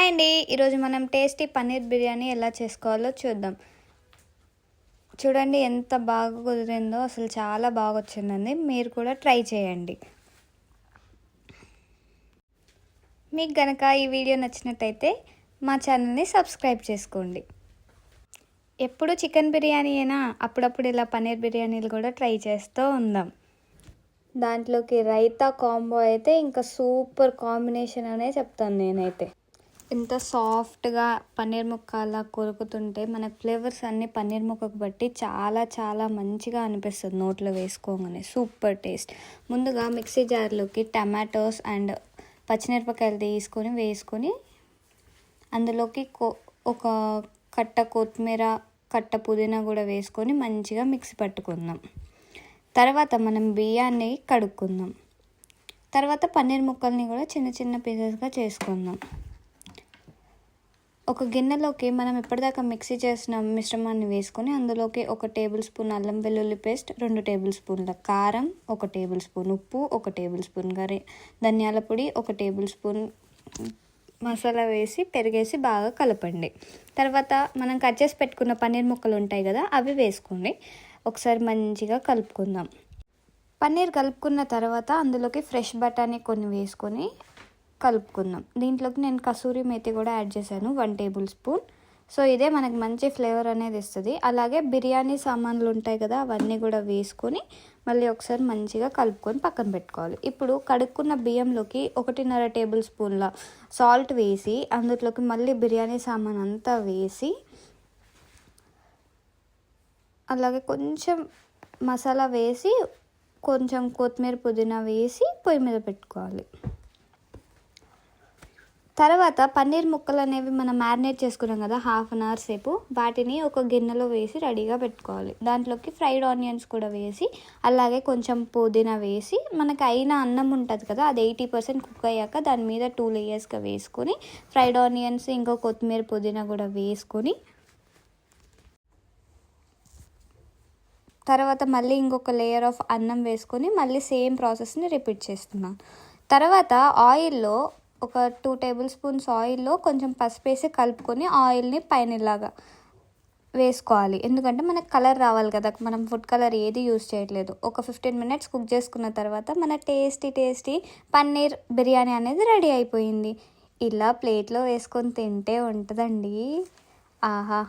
అండి, ఈరోజు మనం టేస్టీ పన్నీర్ బిర్యానీ ఎలా చేసుకోవాలో చూద్దాం. చూడండి ఎంత బాగా కుదిరిందో, అసలు చాలా బాగా వచ్చిందండి. మీరు కూడా ట్రై చేయండి. మీకు గనక ఈ వీడియో నచ్చినట్టయితే మా ఛానల్ని సబ్స్క్రైబ్ చేసుకోండి. ఎప్పుడు చికెన్ బిర్యానీ అయినా అప్పుడప్పుడు ఇలా పన్నీర్ బిర్యానీలు కూడా ట్రై చేస్తూ ఉందాం. దాంట్లోకి రైతా కాంబో అయితే ఇంకా సూపర్ కాంబినేషన్ అనే చెప్తాను నేనైతే. ఎంత సాఫ్ట్గా పన్నీర్ ముక్క అలా కొరుకుతుంటే మనకు ఫ్లేవర్స్ అన్నీ పన్నీర్ ముక్కకు బట్టి చాలా చాలా మంచిగా అనిపిస్తుంది నోట్లో వేసుకోగానే. Super taste. ముందుగా మిక్సీ జార్లోకి టమాటోస్ అండ్ పచ్చిమిరపకాయలు వేసుకొని అందులోకి ఒక కట్ట కొత్తిమీర, కట్ట పుదీనా కూడా వేసుకొని మంచిగా మిక్సీ పట్టుకుందాం. తర్వాత మనం బియ్యాన్ని కడుక్కుందాం. తర్వాత పన్నీర్ ముక్కల్ని కూడా చిన్న చిన్న పీసెస్గా చేసుకుందాం. ఒక గిన్నెలోకి మనం ఇప్పటిదాకా మిక్సీ చేసిన మిశ్రమాన్ని వేసుకొని అందులోకి 1 టేబుల్ స్పూన్ అల్లం వెల్లుల్లి పేస్ట్, 2 టేబుల్ స్పూన్ల కారం, 1 టేబుల్ స్పూన్ ఉప్పు, 1 టేబుల్ స్పూన్ ధనియాల పొడి, 1 టేబుల్ స్పూన్ మసాలా వేసి పెరిగేసి బాగా కలపండి. తర్వాత మనం కట్ చేసి పెట్టుకున్న పన్నీర్ ముక్కలు ఉంటాయి కదా, అవి వేసుకోండి. ఒకసారి మంచిగా కలుపుకుందాం. పన్నీర్ కలుపుకున్న తర్వాత అందులోకి ఫ్రెష్ బఠానీ కొన్ని వేసుకొని కలుపుకుందాం. దీంట్లోకి నేను కసూరి మేతి కూడా యాడ్ చేశాను, 1 టేబుల్ స్పూన్. సో ఇదే మనకి మంచి ఫ్లేవర్ అనేది ఇస్తుంది. అలాగే బిర్యానీ సామాన్లు ఉంటాయి కదా, అవన్నీ కూడా వేసుకొని మళ్ళీ ఒకసారి మంచిగా కలుపుకొని పక్కన పెట్టుకోవాలి. ఇప్పుడు కడుక్కున్న బియ్యంలోకి 1.5 టేబుల్ స్పూన్ల సాల్ట్ వేసి అందులోకి మళ్ళీ బిర్యానీ సామాన్ అంతా వేసి అలాగే కొంచెం మసాలా వేసి కొంచెం కొత్తిమీర పుదీనా వేసి పొయ్యి మీద పెట్టుకోవాలి. తర్వాత పన్నీర్ ముక్కలు అనేవి మనం మ్యారినేట్ చేసుకున్నాం కదా, 1/2 అవర్ సేపు, వాటిని ఒక గిన్నెలో వేసి రెడీగా పెట్టుకోవాలి. దాంట్లోకి ఫ్రైడ్ ఆనియన్స్ కూడా వేసి అలాగే కొంచెం పుదీనా వేసి మనకి అయిన అన్నం ఉంటుంది కదా, అది 80% కుక్ అయ్యాక దాని మీద 2 లేయర్స్గా వేసుకొని ఫ్రైడ్ ఆనియన్స్ ఇంకో కొత్తిమీర పుదీనా కూడా వేసుకొని తర్వాత మళ్ళీ ఇంకొక లేయర్ ఆఫ్ అన్నం వేసుకొని మళ్ళీ సేమ్ ప్రాసెస్ని రిపీట్ చేస్తున్నాను. తర్వాత ఆయిల్లో ఒక 2 టేబుల్ స్పూన్స్ ఆయిల్లో కొంచెం పసుపు వేసి కలుపుకొని ఆయిల్ని పైన ఇలాగా వేసుకోవాలి. ఎందుకంటే మనకు కలర్ రావాలి కదా, మనం ఫుడ్ కలర్ ఏది యూజ్ చేయట్లేదు. ఒక 15 మినిట్స్ కుక్ చేసుకున్న తర్వాత మన టేస్టీ పన్నీర్ బిర్యానీ అనేది రెడీ అయిపోయింది. ఇలా ప్లేట్లో వేసుకొని తింటే ఉంటుందండి, ఆహా.